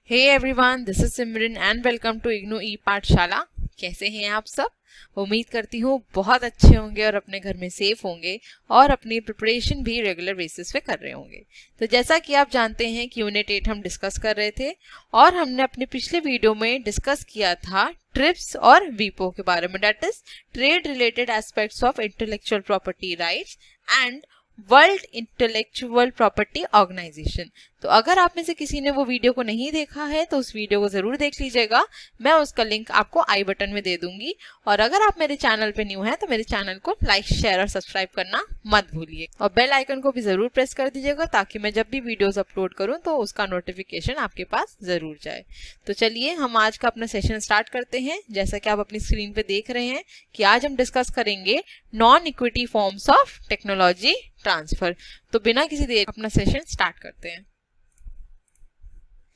Hey everyone, this is Simran and welcome to IGNOU e Pathshala. कैसे हैं आप सब? उम्मीद करती हूँ बहुत अच्छे होंगे और अपने घर में सेफ होंगे और अपनी प्रिपरेशन भी रेगुलर बेसिस पे कर रहे होंगे। तो जैसा कि आप जानते हैं कि यूनिट 8 हम डिस्कस कर रहे थे और हमने अपने पिछले वीडियो में डिस्कस किया था ट्रिप्स और वीपो के बारे में, that is trade related aspects of intellectual property rights and world intellectual property organisation. तो अगर आप में से किसी ने वो वीडियो को नहीं देखा है तो उस वीडियो को जरूर देख लीजिएगा। मैं उसका लिंक आपको आई बटन में दे दूंगी। और अगर आप मेरे चैनल पे न्यू हैं तो मेरे चैनल को लाइक, शेयर और सब्सक्राइब करना मत भूलिए और बेल आइकन को भी जरूर प्रेस कर दीजिएगा ताकि मैं जब भी वीडियोस अपलोड करूं तो उसका नोटिफिकेशन आपके पास जरूर जाए। तो चलिए हम आज का अपना सेशन स्टार्ट करते हैं। जैसा कि आप अपनी स्क्रीन पे देख रहे हैं कि आज हम डिस्कस करेंगे non equity forms of technology transfer. तो बिना किसी देर अपना सेशन स्टार्ट करते हैं।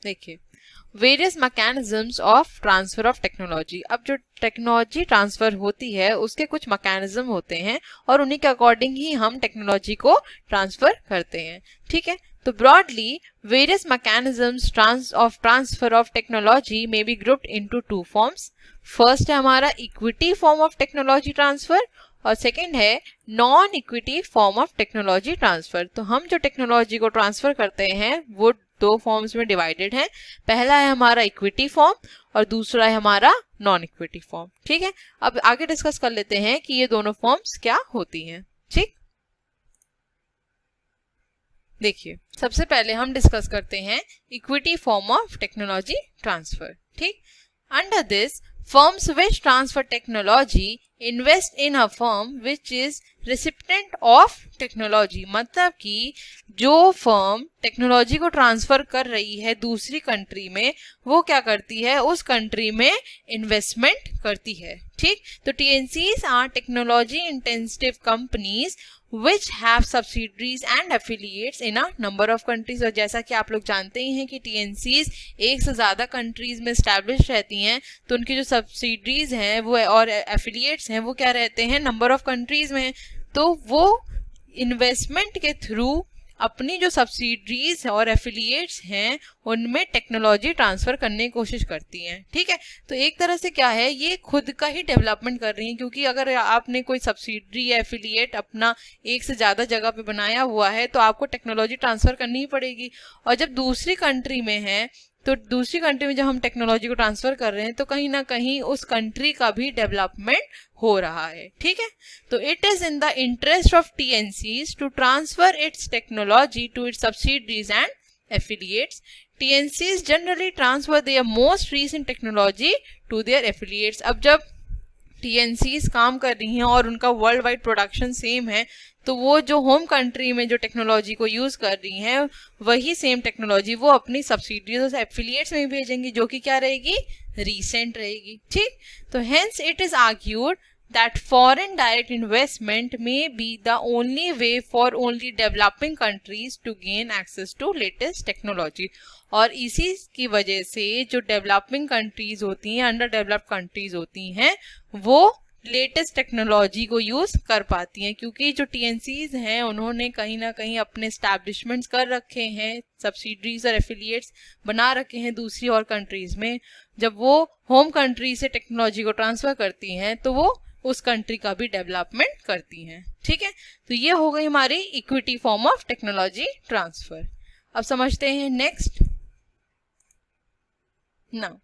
देखिए, various mechanisms of transfer of technology. अब जो टेक्नोलॉजी ट्रांसफर होती है उसके कुछ मैकेनिज्म होते हैं और उन्हीं के अकॉर्डिंग ही हम टेक्नोलॉजी को ट्रांसफर करते हैं। ठीक है, तो broadly various mechanisms of transfer of technology may be grouped into two forms. First है हमारा equity form of technology transfer और सेकेंड है non equity form of technology transfer. तो हम जो टेक्नोलॉजी को ट्रांसफर करते हैं वो दो फॉर्म्स में डिवाइडेड है। पहला है हमारा इक्विटी फॉर्म और दूसरा है हमारा नॉन इक्विटी फॉर्म। ठीक है, अब आगे डिस्कस कर लेते हैं कि ये दोनों फॉर्म्स क्या होती हैं। ठीक, देखिए सबसे पहले हम डिस्कस करते हैं equity form of technology transfer. ठीक, under this firms which transfer technology invest in a firm which is recipient of technology। मतलब कि जो फर्म टेक्नोलॉजी को ट्रांसफर कर रही है दूसरी कंट्री में वो क्या करती है, उस कंट्री में इन्वेस्टमेंट करती है। ठीक, तो TNCs are technology intensive companies which have subsidiaries and affiliates in a number of countries। और जैसा कि आप लोग जानते ही हैं कि TNCs एक से ज़्यादा कंट्रीज में स्टैब्लिश रहती हैं तो उनकी जो सब्सिडरीज हैं वो और एफिलिएट्स हैं वो क्या रहते हैं, नंबर ऑफ कंट्रीज में। तो वो इन्वेस्टमेंट के थ्रू अपनी जो सब्सिडरीज और एफिलिएट्स हैं उनमें टेक्नोलॉजी ट्रांसफर करने की कोशिश करती हैं। ठीक है, तो एक तरह से क्या है, ये खुद का ही डेवलपमेंट कर रही हैं क्योंकि अगर आपने कोई सब्सिडरी या एफिलिएट अपना एक से ज़्यादा जगह पे बनाया हुआ है तो आपको टेक्नोलॉजी ट्रांसफर करनी ही पड़ेगी। और जब दूसरी कंट्री में है तो दूसरी कंट्री में जब हम टेक्नोलॉजी को ट्रांसफर कर रहे हैं तो कहीं ना कहीं उस कंट्री का भी डेवलपमेंट हो रहा है। ठीक है, तो it is in the interest of TNCs to transfer its technology to its subsidiaries and affiliates। TNCs generally transfer their most recent technology to their affiliates। अब जब TNCs काम कर रही हैं और उनका वर्ल्ड वाइड प्रोडक्शन सेम है तो वो जो होम कंट्री में जो टेक्नोलॉजी को यूज कर रही हैं वही सेम टेक्नोलॉजी वो अपनी सब्सिडीज और एफिलिएट्स में भेजेंगी जो कि क्या रहेगी, रीसेंट रहेगी। ठीक, तो hence it is argued that foreign direct investment may be the only way for only developing countries to gain access to latest technology। और इसी की वजह से जो डेवलपिंग कंट्रीज होती हैं, अंडर डेवलप्ड कंट्रीज होती हैं, वो लेटेस्ट टेक्नोलॉजी को यूज कर पाती हैं क्योंकि जो TNCs हैं उन्होंने कहीं ना कहीं अपने एस्टैब्लिशमेंट्स कर रखे हैं, सब्सिडरीज और एफिलिएट्स बना रखे हैं दूसरी और कंट्रीज में। जब वो होम कंट्री से टेक्नोलॉजी को ट्रांसफर करती हैं तो वो उस कंट्री का भी डेवलपमेंट करती हैं। ठीक है, तो ये हो गई हमारी equity form of technology transfer. अब समझते हैं next. Now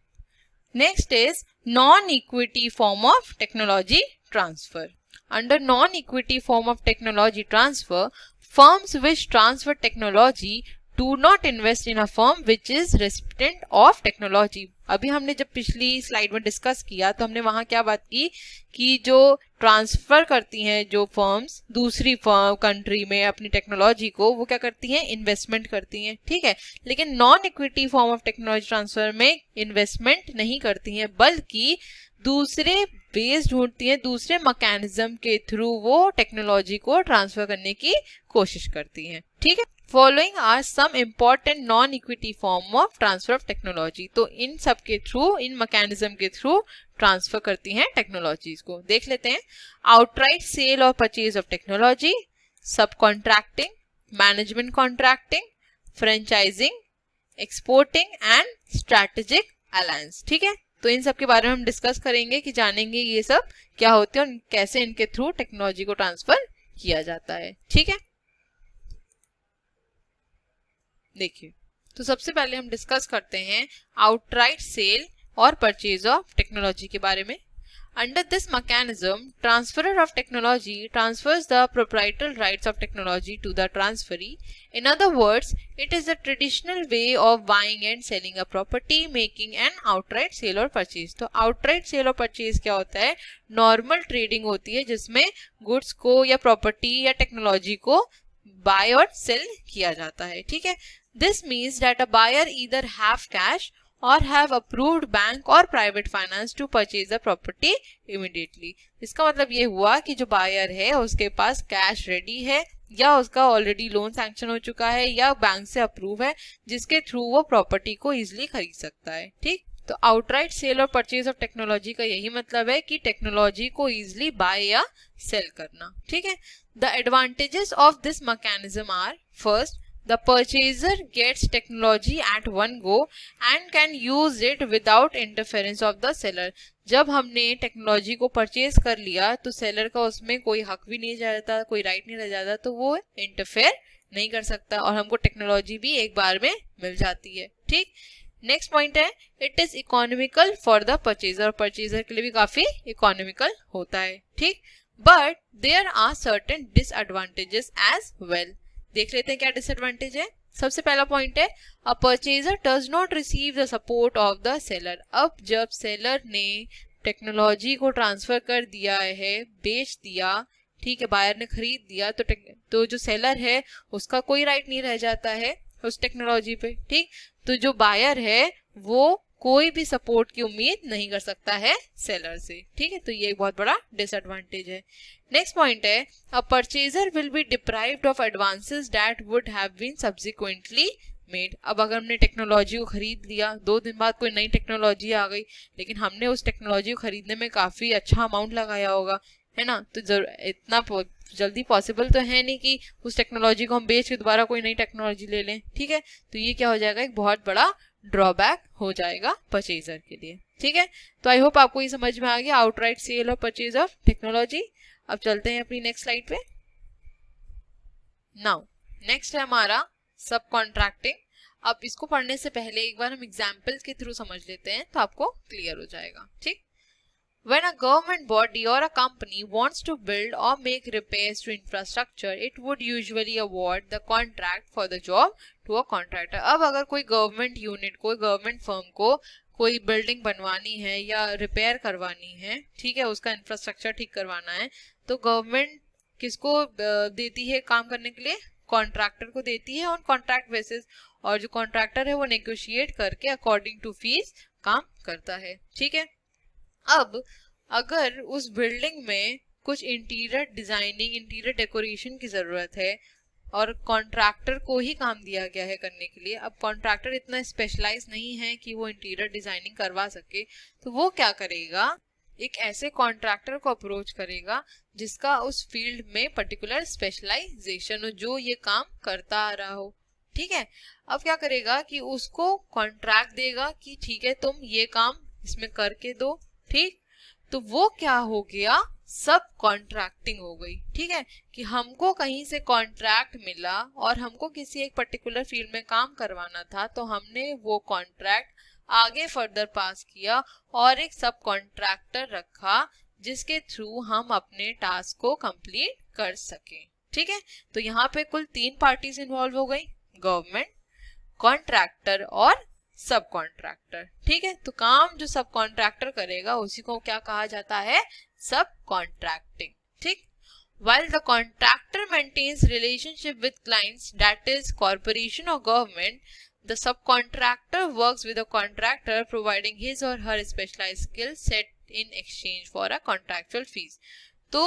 next is non equity form of technology transfer. Under non equity form of technology transfer firms which transfer technology do not invest in a firm which is recipient of technology। अभी हमने जब पिछली slide में discuss किया तो हमने वहां क्या बात की कि जो ट्रांसफर करती हैं जो फर्म्स दूसरी फर्म कंट्री में अपनी टेक्नोलॉजी को वो क्या करती हैं, इन्वेस्टमेंट करती हैं। ठीक है, लेकिन non equity form of technology transfer में इन्वेस्टमेंट नहीं करती हैं बल्कि दूसरे बेस ढूंढती हैं, दूसरे मैकेनिज्म के थ्रू वो टेक्नोलॉजी को ट्रांसफर करने की कोशिश करती हैं। ठीक है, following are some important non equity form of transfer of technology. तो इन सब के थ्रू, इन मैकेनिज्म के थ्रू ट्रांसफर करती हैं टेक्नोलॉजीज को। देख लेते हैं, आउटराइट सेल और purchase of technology, sub contracting, management contracting, franchising, exporting and strategic alliance. ठीक है, तो इन सब के बारे में हम डिस्कस करेंगे कि जानेंगे ये सब क्या होते हैं और कैसे इनके थ्रू टेक्नोलॉजी को ट्रांसफर किया जाता है। ठीक है, देखिए, तो सबसे पहले हम डिस्कस करते हैं आउटराइट सेल और परचेज ऑफ टेक्नोलॉजी के बारे में। Under this mechanism, transferor of technology transfers the proprietary rights of technology to the transferee. In other words, it is the traditional way of buying and selling a property, making an outright sale or purchase. तो outright sale और purchase क्या होता है? Normal trading होती है जिसमें goods को या property या technology को buy और sell किया जाता है। ठीक है, This means that a buyer either have cash or have approved bank or private finance to purchase the property immediately. इसका मतलब ये हुआ कि जो बायर है उसके पास कैश रेडी है या उसका ऑलरेडी लोन सैंक्शन हो चुका है या बैंक से अप्रूव है जिसके थ्रू वो प्रॉपर्टी को इजिली खरीद सकता है। ठीक, तो आउटराइट सेल और परचेज ऑफ टेक्नोलॉजी का यही मतलब है कि टेक्नोलॉजी को इजिली बाय या सेल करना। ठीक है, the advantages of this mechanism are, first, the purchaser gets technology at one go and can use it without interference of the seller. जब हमने टेक्नोलॉजी को परचेज कर लिया तो सेलर का उसमें कोई हक भी नहीं रह जाता, कोई राइट नहीं रह जाता, तो वो इंटरफेयर नहीं कर सकता और हमको टेक्नोलॉजी भी एक बार में मिल जाती है। ठीक, नेक्स्ट पॉइंट है it is economical for the purchaser, और परचेजर के लिए भी काफी इकोनॉमिकल होता है। ठीक, but there are certain disadvantages as well. देख लेते हैं क्या डिसएडवांटेज है। सबसे पहला पॉइंट है a purchaser does not receive the support of the seller. अब जब सेलर ने टेक्नोलॉजी को ट्रांसफर कर दिया है, बेच दिया, ठीक है, बायर ने खरीद दिया, तो जो सेलर है उसका कोई राइट नहीं रह जाता है उस टेक्नोलॉजी पे। ठीक, तो जो बायर है वो कोई भी सपोर्ट की उम्मीद नहीं कर सकता है सेलर से। ठीक है, तो ये एक बहुत बड़ा डिसएडवांटेज है। नेक्स्ट पॉइंट है a purchaser will be deprived of advances that would have been subsequently made. अब अगर हमने टेक्नोलॉजी को खरीद लिया, 2 दिन बाद कोई नई टेक्नोलॉजी आ गई, लेकिन हमने उस टेक्नोलॉजी को खरीदने में काफी अच्छा अमाउंट लगाया होगा, है ना, तो इतना जल्दी पॉसिबल तो है नहीं कि उस टेक्नोलॉजी को हम बेच के दोबारा कोई नई टेक्नोलॉजी ले लें। ठीक है, तो ये क्या हो जाएगा, एक बहुत बड़ा ड्रॉबैक हो जाएगा परचेजर के लिए। ठीक है, तो आई होप आपको ये समझ में आ गया आउटराइट सेल और परचेज ऑफ टेक्नोलॉजी। अब चलते हैं अपनी नेक्स्ट स्लाइड पे। नाउ नेक्स्ट है हमारा सब कॉन्ट्रैक्टिंग। अब इसको पढ़ने से पहले एक बार हम एग्जाम्पल्स के थ्रू समझ लेते हैं तो आपको क्लियर हो जाएगा। ठीक, When a government body or a company wants to build or make repairs to infrastructure, it would usually award the contract for the job to a contractor. अब अगर कोई गवर्नमेंट यूनिट को, गवर्नमेंट फर्म को कोई building बनवानी है या repair करवानी है, ठीक है, उसका इंफ्रास्ट्रक्चर ठीक करवाना है, तो गवर्नमेंट किसको देती है काम करने के लिए? कॉन्ट्रैक्टर को देती है ऑन कॉन्ट्रैक्ट बेसिस, और जो कॉन्ट्रैक्टर है वो नेगोशिएट करके अकॉर्डिंग टू फीस काम करता है। ठीक है, अब अगर उस बिल्डिंग में कुछ इंटीरियर डिजाइनिंग, इंटीरियर डेकोरेशन की जरूरत है और कॉन्ट्रैक्टर को ही काम दिया गया है करने के लिए, अब कॉन्ट्रैक्टर इतना स्पेशलाइज नहीं है कि वो इंटीरियर डिजाइनिंग करवा सके, तो वो क्या करेगा, एक ऐसे कॉन्ट्रैक्टर को अप्रोच करेगा जिसका उस फील्ड में पर्टिकुलर स्पेशलाइजेशन हो, जो ये काम करता आ रहा हो। ठीक है, अब क्या करेगा कि उसको कॉन्ट्रैक्ट देगा कि ठीक है तुम ये काम इसमें करके दो। ठीक, तो वो क्या हो गया, सब कॉन्ट्रैक्टिंग हो गई। ठीक है, कि हमको कहीं से कॉन्ट्रैक्ट मिला और हमको किसी एक पर्टिकुलर फील्ड में काम करवाना था, तो हमने वो कॉन्ट्रैक्ट आगे फर्दर पास किया और एक सब कॉन्ट्रैक्टर रखा जिसके थ्रू हम अपने टास्क को कंप्लीट कर सकें। ठीक है, तो यहाँ पे कुल 3 पार्टीज इन्वॉल्व हो गई, गवर्नमेंट, कॉन्ट्रैक्टर और सब कॉन्ट्रैक्टर। ठीक है, तो काम जो सब कॉन्ट्रैक्टर करेगा उसी को क्या कहा जाता है, सब कॉन्ट्रैक्टिंग। ठीक, while the contractor maintains relationship with clients, that is corporation or government, the subcontractor works with the contractor providing his or her specialized skill set in exchange for a contractual fees. तो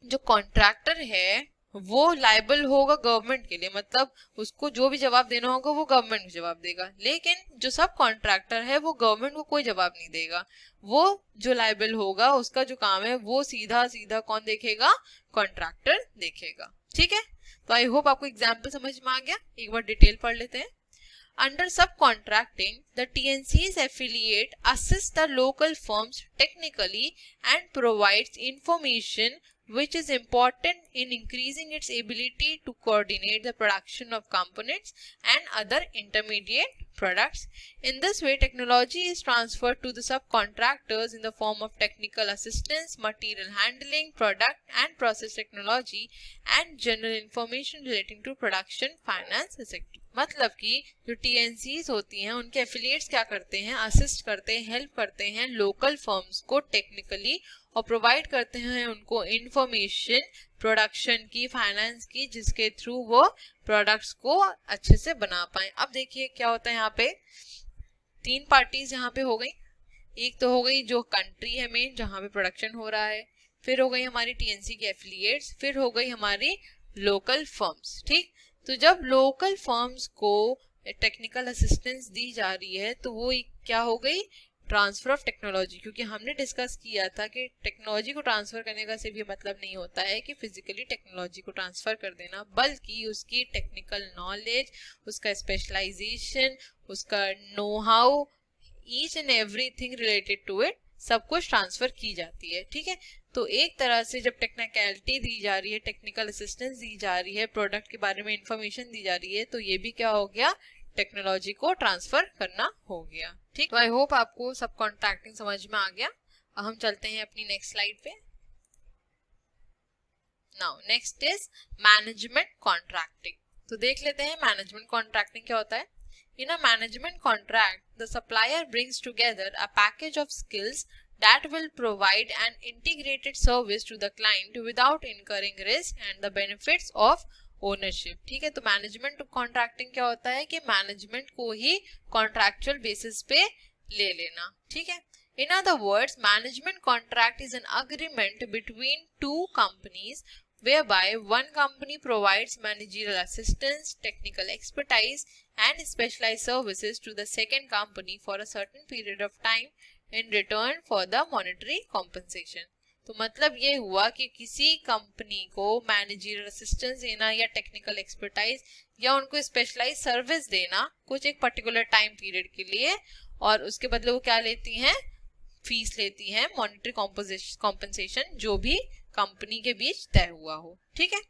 जो contractor है वो liable होगा government के लिए, मतलब उसको जो भी जवाब देना होगा वो गवर्नमेंट को जवाब देगा, लेकिन जो सब कॉन्ट्रैक्टर है वो गवर्नमेंट को कोई जवाब नहीं देगा। वो जो लायबल होगा उसका जो काम है वो सीधा सीधा कौन देखेगा, कॉन्ट्रैक्टर देखेगा। ठीक है, तो आई होप आपको एग्जाम्पल समझ में आ गया। एक बार डिटेल पढ़ लेते हैं। Under subcontracting, the TNC's affiliate assists the local firms technically and provides information which is important in increasing its ability to coordinate the production of components and other intermediate products. In this way, technology is transferred to the subcontractors in the form of technical assistance, material handling, product and process technology, and general information relating to production, finance, etc. मतलब कि जो TNCs होती हैं उनके affiliates क्या करते हैं, assist करते हैं, हेल्प करते हैं लोकल फर्म्स को टेक्निकली और प्रोवाइड करते हैं उनको इंफॉर्मेशन प्रोडक्शन की, फाइनेंस की, जिसके थ्रू वो प्रोडक्ट्स को अच्छे से बना पाए। अब देखिए क्या होता है, यहाँ पे तीन पार्टीज यहाँ पे हो गई। एक तो हो गई जो कंट्री है मेन जहाँ पे प्रोडक्शन हो रहा है, फिर हो गई हमारी TNC की एफिलिएट्स, फिर हो गई हमारी लोकल फर्म्स। ठीक, तो जब लोकल फर्म्स को टेक्निकल असिस्टेंस दी जा रही है तो वो क्या हो गई, ट्रांसफर ऑफ टेक्नोलॉजी। क्योंकि हमने डिस्कस किया था कि टेक्नोलॉजी को ट्रांसफर करने का सिर्फ ये मतलब नहीं होता है कि फिजिकली टेक्नोलॉजी को ट्रांसफर कर देना, बल्कि उसकी टेक्निकल नॉलेज, उसका स्पेशलाइजेशन, उसका know how, each and everything related to it, सब कुछ ट्रांसफर की जाती है। ठीक है, तो एक तरह से जब टेक्निकलिटी दी जा रही है, टेक्निकल असिस्टेंस दी जा रही है, प्रोडक्ट के बारे में इंफॉर्मेशन दी जा रही है, तो ये भी क्या हो गया, टेक्नोलॉजी को ट्रांसफर करना हो गया। ठीक, तो आई होप आपको सब कॉन्ट्रैक्टिंग समझ में आ गया। अब हम चलते हैं अपनी नेक्स्ट स्लाइड पे। Now next is management contracting. तो देख लेते हैं मैनेजमेंट कॉन्ट्रैक्टिंग क्या होता है। In a management contract, the supplier brings together a package of skills that will provide an integrated service to the client without incurring risk and the benefits of ownership. ठीक है, तो management contracting क्या होता है कि management को ही contractual basis पे ले लेना। ठीक है, in other words, management contract is an agreement between two companies whereby one company provides managerial assistance, technical expertise and specialized services to the second company for a certain period of time in return for the monetary compensation. तो मतलब ये हुआ कि किसी company को managerial assistance देना या technical expertise या उनको स्पेशलाइज सर्विस देना कुछ एक पर्टिकुलर टाइम पीरियड के लिए, और उसके बदले वो क्या लेती हैं, फीस लेती हैं, मॉनेटरी कॉम्पनसेशन, जो भी कंपनी के बीच तय हुआ हो। ठीक है,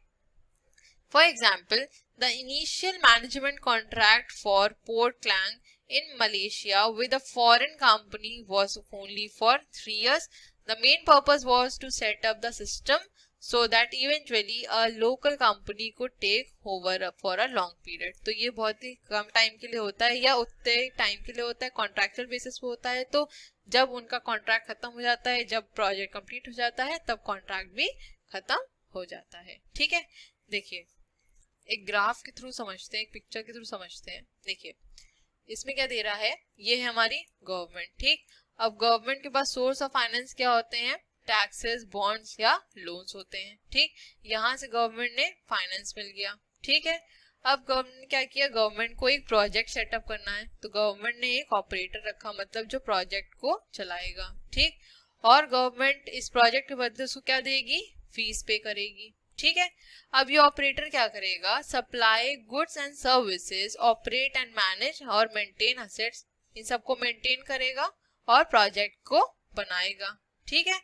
for example the initial management contract for Port Klang in Malaysia with a foreign company was only for 3 years. The main purpose was to set up the system so that eventually a local company could take over for a long period. तो ये बहुत ही कम time के लिए होता है या उतने time के लिए होता है, कॉन्ट्रैक्चुअल बेसिस पे होता है। तो जब उनका कॉन्ट्रैक्ट खत्म हो जाता है, जब प्रोजेक्ट कंप्लीट हो जाता है, तब कॉन्ट्रैक्ट भी खत्म हो जाता है। ठीक है, देखिए एक ग्राफ के थ्रू समझते हैं, एक पिक्चर के थ्रू समझते हैं। देखिए इसमें क्या दे रहा है, ये है हमारी गवर्नमेंट। ठीक, अब गवर्नमेंट के पास सोर्स ऑफ फाइनेंस क्या होते हैं, टैक्सेस, बॉन्ड्स या लोन्स होते हैं। ठीक, यहाँ से गवर्नमेंट ने फाइनेंस मिल गया। ठीक है, अब गवर्नमेंट ने क्या किया, गवर्नमेंट को एक प्रोजेक्ट सेटअप करना है, तो गवर्नमेंट ने एक ऑपरेटर रखा, मतलब जो प्रोजेक्ट को चलाएगा। ठीक, और गवर्नमेंट इस प्रोजेक्ट के बदले उसको क्या देगी, फीस पे करेगी। ठीक है, अब ये ऑपरेटर क्या करेगा, supply goods and services, operate and manage और मेंटेन असेट्स, इन सबको मेंटेन करेगा और प्रोजेक्ट को बनाएगा। ठीक है,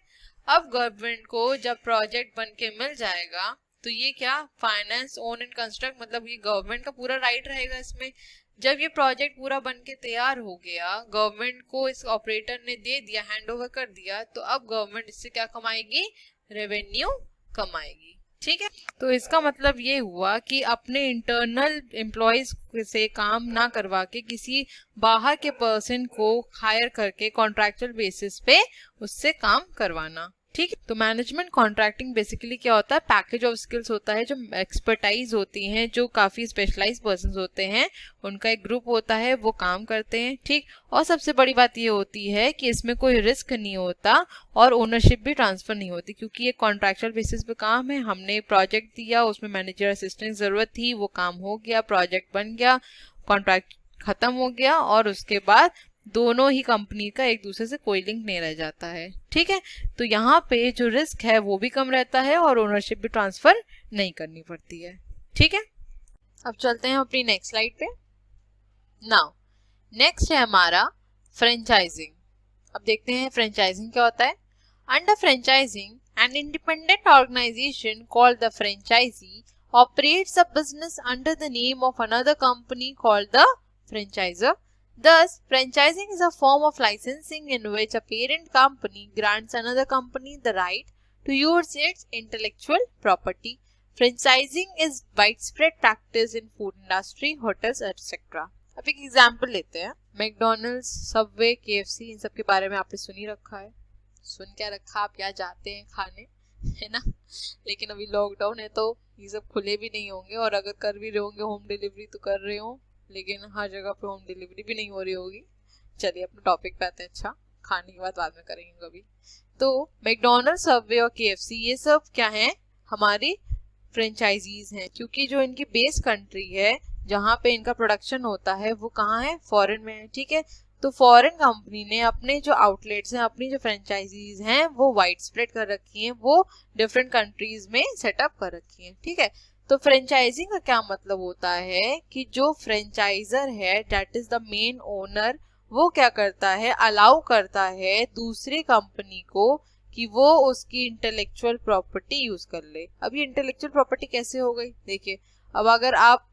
अब गवर्नमेंट को जब प्रोजेक्ट बन के मिल जाएगा तो ये क्या, फाइनेंस, ओन एंड कंस्ट्रक्ट, मतलब ये गवर्नमेंट का पूरा राइट रहेगा इसमें। जब ये प्रोजेक्ट पूरा बन के तैयार हो गया, गवर्नमेंट को इस ऑपरेटर ने दे दिया, हैंड ओवर कर दिया, तो अब गवर्नमेंट इससे क्या कमाएगी, रेवेन्यू कमाएगी। ठीक है, तो इसका मतलब ये हुआ कि अपने इंटरनल एम्प्लॉयज से काम ना करवा के किसी बाहर के पर्सन को हायर करके कॉन्ट्रैक्चुअल बेसिस पे उससे काम करवाना। ठीक है, तो मैनेजमेंट कॉन्ट्रैक्टिंग बेसिकली क्या होता है, पैकेज ऑफ स्किल्स होता है, जो एक्सपर्टाइज होती हैं, जो काफ़ी स्पेशलाइज्ड पर्सन्स होते हैं, उनका एक ग्रुप होता है, वो काम करते हैं। ठीक, और सबसे बड़ी बात ये होती है कि इसमें कोई रिस्क नहीं होता और ओनरशिप भी ट्रांसफर नहीं होती, क्योंकि ये कॉन्ट्रैक्चुअल बेसिस पे काम है। हमने प्रोजेक्ट दिया, उसमें मैनेजर असिस्टेंट ज़रूरत थी, वो काम हो गया, प्रोजेक्ट बन गया, कॉन्ट्रैक्ट खत्म हो गया, और उसके बाद दोनों ही कंपनी का एक दूसरे से कोई लिंक नहीं रह जाता है। ठीक है, तो यहाँ पे जो रिस्क है वो भी कम रहता है और ओनरशिप भी ट्रांसफर नहीं करनी पड़ती है। ठीक है, अब चलते हैं अपनी नेक्स्ट स्लाइड पे। नाउ नेक्स्ट है हमारा फ्रेंचाइजिंग। अब देखते हैं फ्रेंचाइजिंग क्या होता है। Under franchising an independent organisation called the franchisee operates a business under the name of another company called the franchisor. Thus, franchising is a form of licensing in which a parent company grants another company the right to use its intellectual property. Franchising is widespread practice in food industry, hotels, etc. अब एक example लेते हैं। McDonald's, Subway, KFC, इन सब के बारे में आपने सुन ही रखा है। सुन क्या रखा, आप यहाँ जाते हैं खाने, है ना। लेकिन अभी लॉकडाउन है तो ये सब खुले भी नहीं होंगे, और अगर कर भी रहे होंगे होम डिलीवरी तो कर रहे हो, लेकिन हर जगह पे होम डिलीवरी भी नहीं हो रही होगी। चलिए अपने टॉपिक पे आते हैं। अच्छा, खाने की बात बाद में करेंगे कभी। तो मैकडोनल्ड्स, सबवे और केएफसी ये सब क्या है, हमारी फ्रेंचाइजीज हैं, क्योंकि जो इनकी बेस कंट्री है जहाँ पे इनका प्रोडक्शन होता है वो कहाँ है, फॉरेन में है। ठीक है, तो फॉरेन कंपनी ने अपने जो आउटलेट्स हैं, अपनी जो फ्रेंचाइजीज हैं वो वाइड स्प्रेड कर रखी हैं, वो डिफरेंट कंट्रीज में सेटअप कर रखी हैं। ठीक है, तो फ्रेंचाइजिंग का क्या मतलब होता है कि जो फ्रेंचाइजर है that is the main owner, वो क्या करता है, अलाउ करता है दूसरी कंपनी को कि वो उसकी इंटेलेक्चुअल प्रॉपर्टी यूज कर ले। अब ये इंटेलेक्चुअल प्रॉपर्टी कैसे हो गई, देखिए। अब अगर आप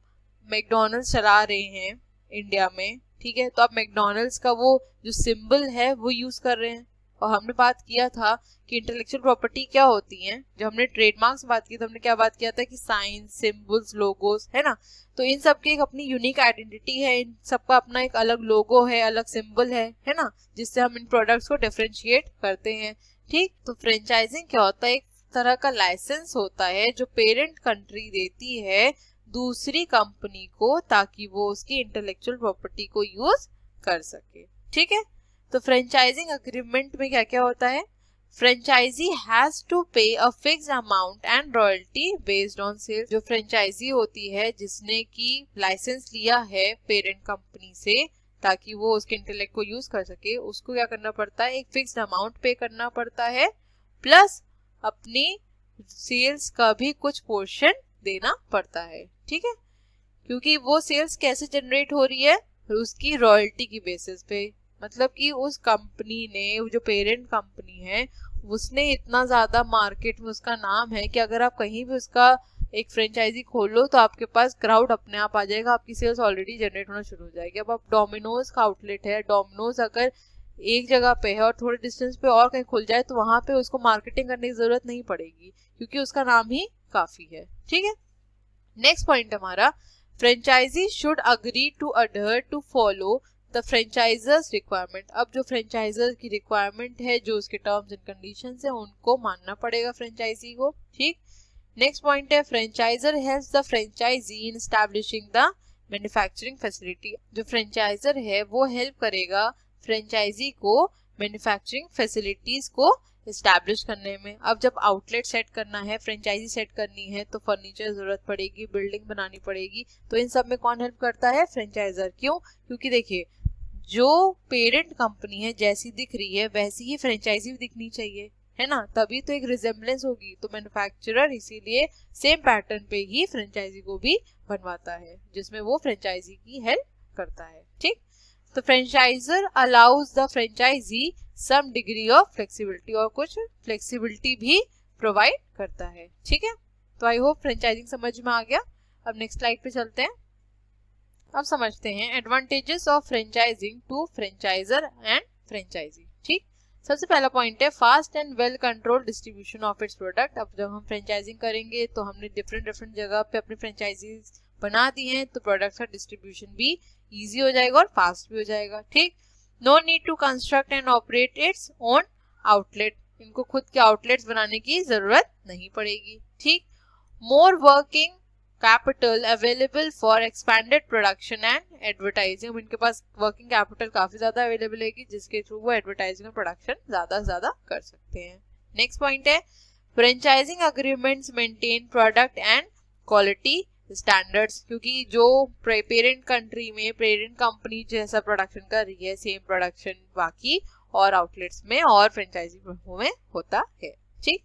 मैकडोनल्ड्स चला रहे हैं इंडिया में, ठीक है, तो आप मैकडोनल्ड्स का वो जो सिंबल है वो यूज कर रहे हैं। और हमने बात किया था कि इंटेलेक्चुअल प्रॉपर्टी क्या होती है, जब हमने ट्रेडमार्क्स बात की तो हमने क्या बात किया था कि साइंस, सिंबल्स, लोगोस, है ना। तो इन सब की एक अपनी यूनिक आइडेंटिटी है, इन सबका अपना एक अलग लोगो है, अलग सिंबल है ना, जिससे हम इन प्रोडक्ट्स को डिफरेंशिएट करते हैं। ठीक, तो फ्रेंचाइजिंग क्या होता है, एक तरह का लाइसेंस होता है जो पेरेंट कंट्री देती है दूसरी कंपनी को, ताकि वो उसकी इंटेलेक्चुअल प्रॉपर्टी को यूज कर सके। ठीक है, तो फ्रेंचाइजिंग अग्रीमेंट में क्या क्या होता है, franchise has to pay a fixed amount and royalty based on sales. जो फ्रेंचाइजी होती है जिसने की लाइसेंस लिया है पेरेंट कंपनी से ताकि वो उसके इंटेलेक्ट को यूज कर सके, उसको क्या करना पड़ता है, एक फिक्स्ड अमाउंट पे करना पड़ता है, प्लस अपनी सेल्स का भी कुछ पोर्शन देना पड़ता है। ठीक है, क्योंकि वो सेल्स कैसे जनरेट हो रही है, उसकी रॉयल्टी की बेसिस पे। मतलब कि उस कंपनी ने, जो पेरेंट कंपनी है, उसने इतना ज्यादा मार्केट में उसका नाम है कि अगर आप कहीं भी उसका एक फ्रेंचाइजी खोलो तो आपके पास क्राउड अपने आप आ जाएगा, आपकी सेल्स ऑलरेडी जनरेट होना शुरू हो जाएगी। अब आप डोमिनोज का आउटलेट है, डोमिनोज अगर एक जगह पे है और थोड़े डिस्टेंस पे और कहीं खुल जाए तो वहां पे उसको मार्केटिंग करने की जरूरत नहीं पड़ेगी, क्योंकि उसका नाम ही काफी है। ठीक है, नेक्स्ट पॉइंट हमारा, franchisee should agree to adhere to follow the franchiser's requirement. अब जो फ्रेंचाइजर की रिक्वायरमेंट है, जो उसके टर्म्स एंड कंडीशंस है, उनको मानना पड़ेगा फ्रेंचाइजी को। ठीक, नेक्स्ट पॉइंट है, franchiser helps the franchisee in establishing the manufacturing facility. जो फ्रेंचाइजर है वो हेल्प करेगा फ्रेंचाइजी को मैन्युफैक्चरिंग फैसिलिटीज को एस्टैब्लिश करने में। अब जब आउटलेट सेट करना है, फ्रेंचाइजी सेट करनी है, तो फर्नीचर जरूरत पड़ेगी, बिल्डिंग बनानी पड़ेगी, तो इन सब में कौन हेल्प करता है, फ्रेंचाइजर। क्यों, क्योंकि देखिए जो पेरेंट कंपनी है जैसी दिख रही है वैसी ही फ्रेंचाइजी भी दिखनी चाहिए, है ना, तभी तो एक रिजेम्बलेंस होगी। तो मैन्युफैक्चरर इसीलिए सेम पैटर्न पे ही फ्रेंचाइजी को भी बनवाता है, जिसमें वो फ्रेंचाइजी की हेल्प करता है। ठीक, तो franchiser allows the franchisee some degree of flexibility, और कुछ फ्लेक्सिबिलिटी भी प्रोवाइड करता है। ठीक है, तो आई होप फ्रेंचाइजिंग समझ में आ गया। अब नेक्स्ट स्लाइड पे चलते हैं। अब समझते हैं advantages of franchising to franchiser and franchisee. ठीक, सबसे पहला पॉइंट है fast and well control distribution of its product. अब जब हम फ्रेंचाइजिंग करेंगे तो हमने डिफरेंट जगह पे अपनी फ्रेंचाइजीज बना दी हैं, तो प्रोडक्ट का डिस्ट्रीब्यूशन भी इजी हो जाएगा और फास्ट भी हो जाएगा। ठीक, no need to construct and operate its own outlet, इनको खुद के आउटलेट्स बनाने की जरूरत नहीं पड़ेगी। ठीक, मोर working capital available for expanded production and advertising. इनके पास वर्किंग कैपिटल काफी ज्यादा अवेलेबल है जिसके थ्रू वो एडवर्टाइजिंग और प्रोडक्शन ज्यादा से ज्यादा कर सकते हैं। नेक्स्ट पॉइंट है franchising agreements maintain product and quality standards, क्योंकि जो पेरेंट कंट्री में पेरेंट कंपनी जैसा प्रोडक्शन कर रही है सेम प्रोडक्शन बाकी और आउटलेट्स में और फ्रेंचाइजी में होता है। ठीक,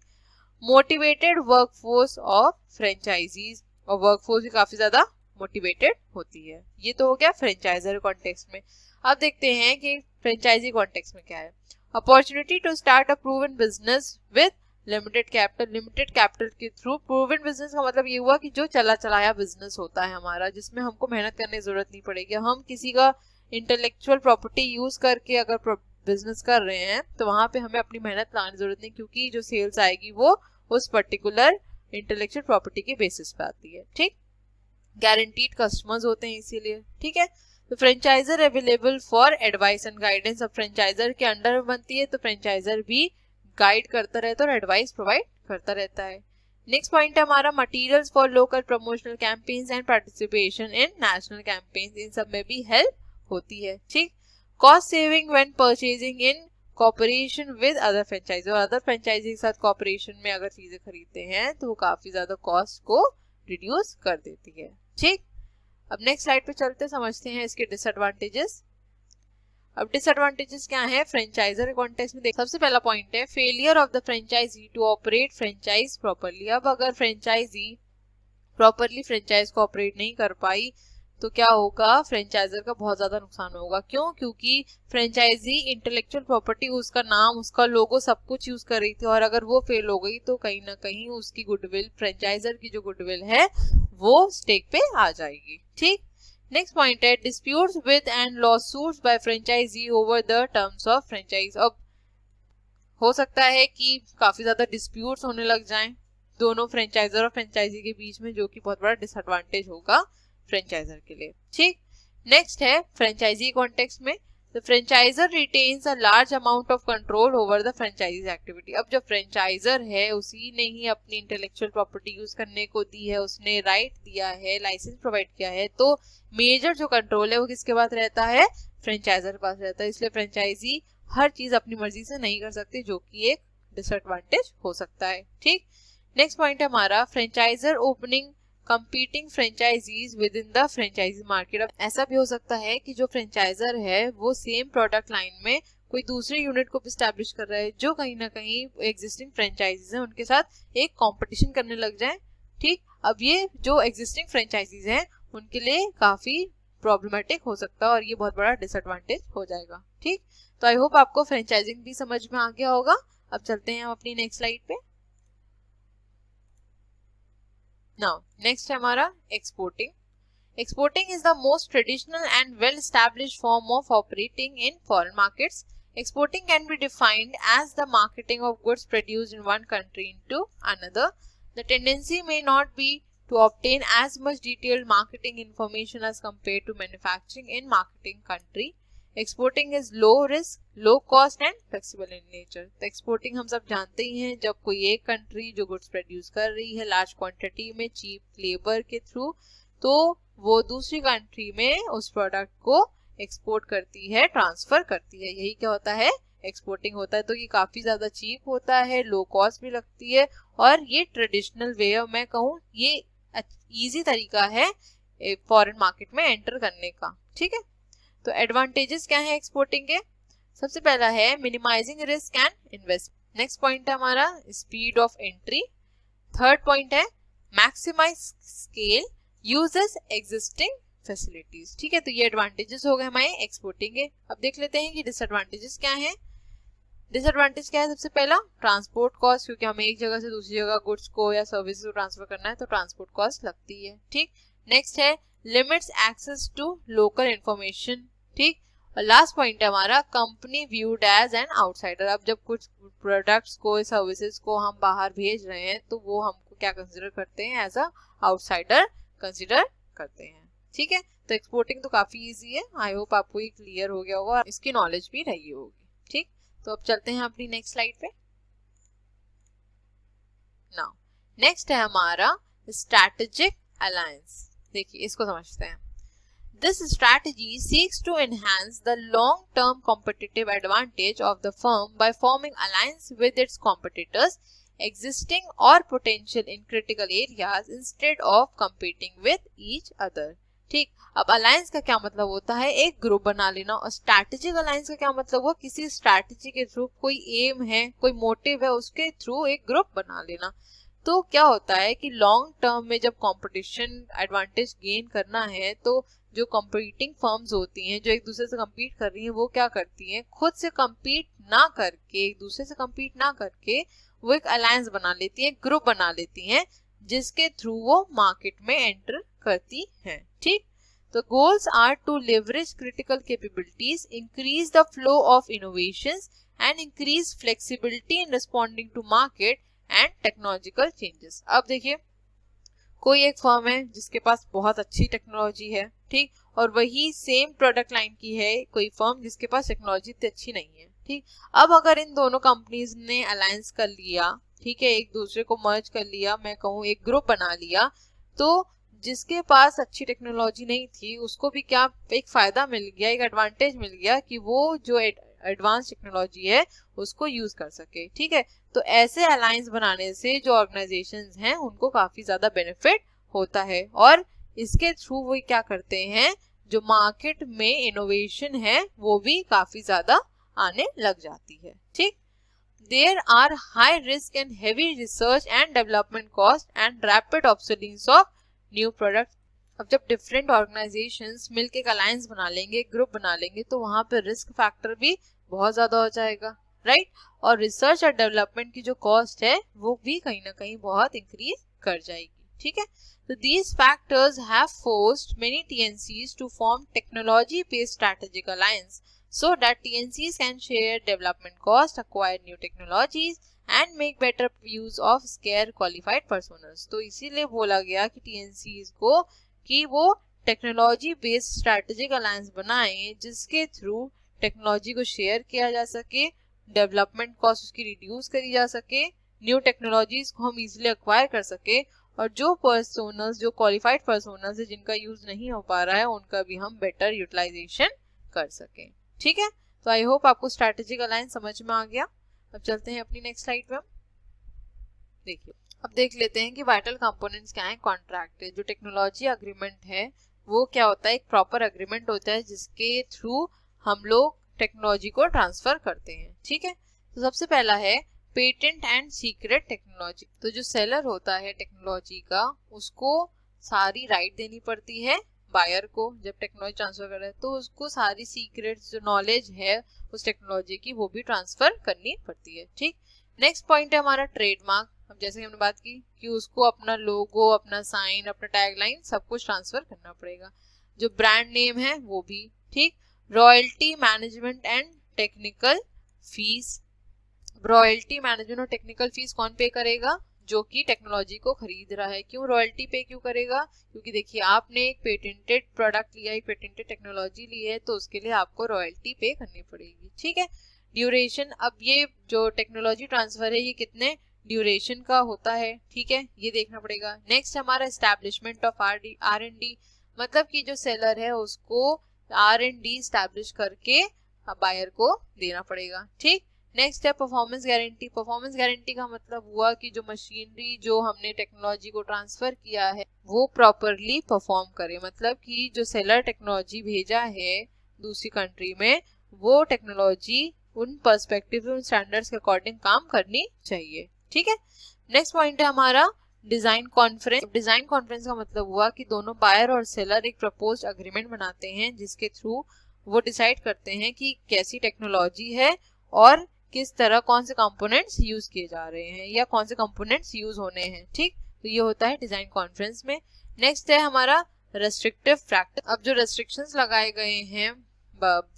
मोटिवेटेड वर्कफोर्स ऑफ फ्रेंचाइजीज, और वर्कफोर्स भी काफी ज्यादा मोटिवेटेड होती है। ये तो हो गया फ्रेंचाइजर कॉन्टेक्स्ट में। अब देखते हैं कि फ्रेंचाइजी कॉन्टेक्स्ट में क्या है। Opportunity to start a proven business with limited capital. Limited capital के थ्रू प्रूवन बिजनेस का मतलब ये हुआ कि जो चला चलाया बिजनेस होता है हमारा, जिसमें हमको मेहनत करने की जरूरत नहीं पड़ेगी। हम किसी का इंटेलेक्चुअल प्रॉपर्टी यूज करके अगर बिजनेस कर रहे हैं तो वहां पे हमें अपनी मेहनत लगाने की जरूरत नहीं, क्योंकि जो सेल्स आएगी वो उस पर्टिकुलर इंटेलेक्चुअल प्रॉपर्टी के बेसिस पे आती है। ठीक, गारंटीड कस्टमर्स होते हैं इसीलिए। ठीक है, तो franchisor available for advice and guidance. अब फ्रेंचाइजर के अंडर में बनती है तो फ्रेंचाइजर भी गाइड करता रहता है और एडवाइस प्रोवाइड करता रहता है। नेक्स्ट पॉइंट है हमारा materials for local promotional campaigns and participation in national campaigns. इन सब में भी हेल्प होती है। ठीक, cost saving when purchasing in cooperation with other franchisee. और अदर फ्रेंचाइजी के साथ कॉपरेशन में अगर चीजें खरीदते हैं तो वो काफी ज्यादा कॉस्ट को रिड्यूस कर देती है। ठीक, अब नेक्स्ट स्लाइड पे चलते समझते हैं इसके डिसएडवांटेजेस। अब डिसएडवांटेजेस क्या है फ्रेंचाइजर कॉन्टेक्स्ट में देख। सबसे पहला पॉइंट है failure of the franchisee to operate franchise properly. अब अगर फ्रेंचाइजी प्रॉपर्ली फ्रेंचाइज को ऑपरेट नहीं कर पाई तो क्या होगा, फ्रेंचाइजर का बहुत ज्यादा नुकसान होगा। क्यों? क्योंकि फ्रेंचाइजी इंटेलेक्चुअल प्रॉपर्टी, उसका नाम, उसका लोगो, सब कुछ यूज कर रही थी और अगर वो फेल हो गई तो कहीं ना कहीं उसकी गुडविल, फ्रेंचाइजर की जो गुडविल है वो स्टेक पे आ जाएगी। ठीक, नेक्स्ट पॉइंट है disputes with and lawsuits by franchisee over the terms of franchise. अब हो सकता है कि काफी ज्यादा डिस्प्यूट्स होने लग जाएं दोनों फ्रेंचाइजर और फ्रेंचाइजी के बीच में, जो कि बहुत बड़ा डिसएडवांटेज होगा फ्रेंचाइजर के लिए। ठीक, नेक्स्ट है फ्रेंचाइजी कॉन्टेक्स्ट में the franchisor retains a large amount of control over the franchises activity. अब जो फ्रेंचाइजर है उसी ने ही अपनी इंटेलेक्चुअल प्रॉपर्टी यूज करने को दी है, उसने राइट दिया है, लाइसेंस प्रोवाइड किया है, तो मेजर जो कंट्रोल है वो किसके पास रहता है, फ्रेंचाइजर के पास रहता है। इसलिए फ्रेंचाइजी हर चीज अपनी मर्जी से नहीं कर सकते, जो कि एक डिसएडवांटेज हो सकता है। ठीक, नेक्स्ट पॉइंट है हमारा franchiser opening competing franchisees within the franchisee market. अब ऐसा भी हो सकता है कि जो फ्रेंचाइजर है वो सेम प्रोडक्ट लाइन में कोई दूसरे यूनिट को भी स्टैब्लिश कर रहा है, जो कहीं ना कहीं एग्जिस्टिंग फ्रेंचाइजीज हैं उनके साथ एक कंपटीशन करने लग जाए। ठीक, अब ये जो एग्जिस्टिंग फ्रेंचाइजीज हैं उनके लिए काफी प्रॉब्लमेटिक हो सकता है और ये बहुत बड़ा डिसएडवांटेज हो जाएगा। ठीक, तो आई होप आपको फ्रेंचाइजिंग भी समझ में आ गया होगा। अब चलते हैं हम अपनी नेक्स्ट स्लाइड पे। Now, next है हमारा exporting. Exporting is the most traditional and well-established form of operating in foreign markets. Exporting can be defined as the marketing of goods produced in one country into another. The tendency may not be to obtain as much detailed marketing information as compared to manufacturing in marketing country. Exporting is low risk, low cost and flexible in nature. तो exporting हम सब जानते ही हैं, जब कोई एक country जो goods produce कर रही है लार्ज क्वांटिटी में चीप लेबर के थ्रू, तो वो दूसरी कंट्री में उस प्रोडक्ट को एक्सपोर्ट करती है, ट्रांसफर करती है। यही क्या होता है, एक्सपोर्टिंग होता है। तो ये काफी ज्यादा चीप होता है, लो कॉस्ट भी लगती है और ये ट्रेडिशनल वे, मैं कहूँ ये इजी तरीका है फॉरेन मार्केट में एंटर करने का। ठीक है, तो एडवांटेजेस क्या है एक्सपोर्टिंग के? सबसे पहला है minimising risk and investment. Next point है हमारा speed of entry. Third point है maximise scale, uses existing facilities. ठीक है, तो ये एडवांटेजेस हो गए हमारे एक्सपोर्टिंग के। अब देख लेते हैं कि डिसएडवांटेजेस क्या है। डिसएडवांटेज क्या है? सबसे पहला ट्रांसपोर्ट कॉस्ट, क्योंकि हमें एक जगह से दूसरी जगह गुड्स को या सर्विस को ट्रांसफर करना है तो ट्रांसपोर्ट कॉस्ट लगती है। ठीक, नेक्स्ट है limits access to local information. ठीक, और लास्ट पॉइंट है हमारा company viewed as an outsider. अब जब कुछ प्रोडक्ट्स को, सर्विसेज को हम बाहर भेज रहे हैं तो वो हमको क्या कंसिडर करते हैं, एज अ आउटसाइडर कंसिडर करते हैं। ठीक है, तो एक्सपोर्टिंग तो काफी इजी है। आई होप आपको ये क्लियर हो गया होगा, इसकी नॉलेज भी रही होगी। ठीक, तो अब चलते हैं अपनी नेक्स्ट स्लाइड पे। नाउ नेक्स्ट है हमारा स्ट्रैटेजिक अलायंस। देखिए इसको समझते हैं। This strategy seeks to enhance the long-term competitive advantage of the firm by forming alliance with its competitors, existing or potential in critical areas instead of competing with each other. ठीक, अब alliance का क्या मतलब होता है, एक group बना लेना। और स्ट्रैटेजिक अलायंस का क्या मतलब हुआ, किसी स्ट्रैटेजी के थ्रू कोई एम है, कोई मोटिव है, उसके थ्रू एक ग्रुप बना लेना। तो क्या होता है कि लॉन्ग टर्म में जब कंपटीशन एडवांटेज गेन करना है तो जो कंपीटिंग फर्म्स होती हैं जो एक दूसरे से compete कर रही हैं वो क्या करती हैं, खुद से compete ना करके, एक दूसरे से compete ना करके वो एक अलायंस बना लेती हैं, ग्रुप बना लेती हैं, जिसके थ्रू वो मार्केट में एंटर करती हैं। ठीक, तो goals are to leverage critical capabilities, increase the flow of innovations and increase flexibility in responding to market and technological changes. अब देखिए, कोई एक फर्म है जिसके पास बहुत अच्छी टेक्नोलॉजी है, ठीक, और वही सेम प्रोडक्ट लाइन की है कोई फर्म जिसके पास टेक्नोलॉजी इतनी अच्छी नहीं है। ठीक, अब अगर इन दोनों कंपनीज ने अलायंस कर लिया, ठीक है, एक दूसरे को मर्ज कर लिया, मैं कहूँ एक ग्रुप बना लिया, तो जिसके पास अच्छी टेक्नोलॉजी नहीं थी उसको भी क्या एक फायदा मिल गया, एक एडवांटेज मिल गया कि वो जो एडवांस टेक्नोलॉजी है उसको यूज कर सके। ठीक है, तो ऐसे अलायंस बनाने से जो ऑर्गेनाइजेशंस हैं उनको काफी ज्यादा बेनिफिट होता है और इसके थ्रू वो क्या करते हैं, जो मार्केट में इनोवेशन है वो भी काफी ज्यादा आने लग जाती है। ठीक, there are high risk and heavy research and development cost and rapid obsolescence of new product. अब जब डिफरेंट ऑर्गेनाइजेशंस मिलकर एक अलायंस बना लेंगे, ग्रुप बना लेंगे, तो वहां पे रिस्क फैक्टर भी बहुत ज्यादा हो जाएगा, राइट, और रिसर्च और डेवलपमेंट की जो कॉस्ट है वो भी कहीं ना कहीं बहुत इंक्रीज कर जाएगी। ठीक है, तो these factors have forced many TNCs to form technology-based strategic alliance so that TNCs can share development costs, acquire new technologies and make better use of scarce qualified personas। तो इसीलिए बोला गया कि TNCs को कि वो टेक्नोलॉजी बेस्ड स्ट्रैटेजिक अलायंस बनाएं जिसके थ्रू टेक्नोलॉजी को शेयर किया जा सके, डेवलपमेंट कॉस्ट उसकी रिड्यूस करी जा सके, न्यू टेक्नोलॉजीज को हम इजीली एक्वायर कर सके और जो पर्सोनस, जो क्वालिफाइड पर्सोनस है जिनका यूज नहीं हो पा रहा है उनका भी हम बेटर यूटिलाइजेशन कर सकें। ठीक है, तो आई होप आपको स्ट्रैटेजिक अलायंस समझ में आ गया। अब चलते हैं अपनी नेक्स्ट स्लाइड पे। हम देखिए, अब देख लेते हैं कि वाइटल कंपोनेंट्स क्या है। कॉन्ट्रैक्ट है, जो टेक्नोलॉजी अग्रीमेंट है वो क्या होता है, एक प्रॉपर अग्रीमेंट होता है जिसके थ्रू हम लोग टेक्नोलॉजी को ट्रांसफर करते हैं। ठीक है, तो सबसे पहला है पेटेंट एंड सीक्रेट टेक्नोलॉजी। तो जो सेलर होता है टेक्नोलॉजी का उसको सारी राइट देनी पड़ती है बायर को, जब टेक्नोलॉजी ट्रांसफर कर रहा है तो उसको सारी सीक्रेट्स जो नॉलेज है उस टेक्नोलॉजी की वो भी ट्रांसफर करनी पड़ती है। ठीक, नेक्स्ट पॉइंट है हमारा ट्रेडमार्क। अब जैसे हमने बात की कि उसको अपना लोगो, अपना साइन, अपना टैगलाइन सब कुछ ट्रांसफर करना पड़ेगा, जो ब्रांड नेम है वो भी। ठीक, royalty management and technical fees. Royalty management और टेक्निकल फीस कौन पे करेगा, जो कि टेक्नोलॉजी को खरीद रहा है। क्यों रॉयल्टी पे क्यों करेगा, क्योंकि देखिए आपने एक पेटेंटेड प्रोडक्ट लिया, एक पेटेंटेड टेक्नोलॉजी ली है तो उसके लिए आपको रॉयल्टी पे करनी पड़ेगी। ठीक है, ड्यूरेशन, अब ये जो टेक्नोलॉजी ट्रांसफर है ये कितने ड्यूरेशन का होता है, ठीक है, ये देखना पड़ेगा। नेक्स्ट हमारा एस्टैब्लिशमेंट ऑफ R&D, मतलब कि जो सेलर है उसको R&D एस्टैब्लिश करके बायर को देना पड़ेगा। ठीक, नेक्स्ट है परफॉर्मेंस गारंटी। परफॉर्मेंस गारंटी का मतलब हुआ कि जो मशीनरी जो हमने टेक्नोलॉजी को ट्रांसफर किया है वो प्रॉपरली परफॉर्म करे, मतलब कि जो सेलर टेक्नोलॉजी भेजा है दूसरी कंट्री में वो टेक्नोलॉजी उन पर्सपेक्टिव, उन स्टैंडर्ड्स के अकॉर्डिंग काम करनी चाहिए। ठीक है, नेक्स्ट पॉइंट है हमारा डिजाइन कॉन्फ्रेंस। डिजाइन कॉन्फ्रेंस का मतलब हुआ कि दोनों बायर और सेलर एक प्रपोज्ड अग्रीमेंट बनाते हैं जिसके थ्रू वो डिसाइड करते हैं कि कैसी टेक्नोलॉजी है और किस तरह कौन से कंपोनेंट्स यूज किए जा रहे हैं या कौन से कंपोनेंट्स यूज होने हैं। ठीक, तो ये होता है डिजाइन कॉन्फ्रेंस में। नेक्स्ट है हमारा रेस्ट्रिक्टिव प्रैक्टिस। अब जो रेस्ट्रिक्शंस लगाए गए हैं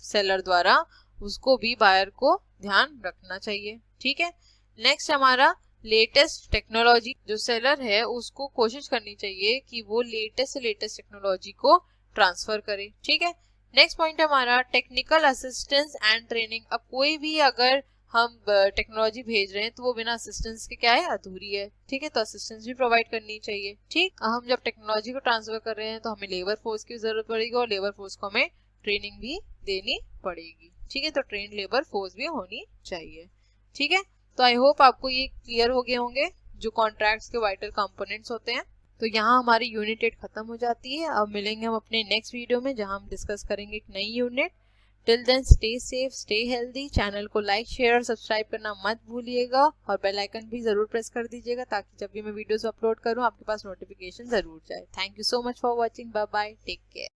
सेलर द्वारा उसको भी बायर को ध्यान रखना चाहिए। ठीक है, नेक्स्ट हमारा लेटेस्ट टेक्नोलॉजी। जो सेलर है उसको कोशिश करनी चाहिए कि वो लेटेस्ट से लेटेस्ट टेक्नोलॉजी को ट्रांसफर करे। ठीक है, नेक्स्ट पॉइंट है हमारा टेक्निकल असिस्टेंस एंड ट्रेनिंग। अब कोई भी अगर हम टेक्नोलॉजी भेज रहे हैं तो वो बिना असिस्टेंस के क्या है, अधूरी है। ठीक है, तो असिस्टेंस भी प्रोवाइड करनी चाहिए। ठीक, हम जब टेक्नोलॉजी को ट्रांसफर कर रहे हैं तो हमें लेबर फोर्स की जरूरत पड़ेगी और लेबर फोर्स को हमें ट्रेनिंग भी देनी पड़ेगी। ठीक है, तो ट्रेन लेबर फोर्स भी होनी चाहिए। ठीक है, तो आई होप आपको ये क्लियर हो गए होंगे जो कॉन्ट्रैक्ट्स के वाइटल कंपोनेंट्स होते हैं। तो यहाँ हमारी यूनिट 8 खत्म हो जाती है। अब मिलेंगे हम अपने नेक्स्ट वीडियो में जहाँ हम डिस्कस करेंगे एक नई unit till then stay safe, stay healthy. Channel को लाइक, शेयर और सब्सक्राइब करना मत भूलिएगा और बेल आइकन भी ज़रूर प्रेस कर दीजिएगा ताकि जब भी मैं वीडियोस अपलोड करूँ आपके पास नोटिफिकेशन ज़रूर जाए। Thank you so much for watching. Bye bye, take care.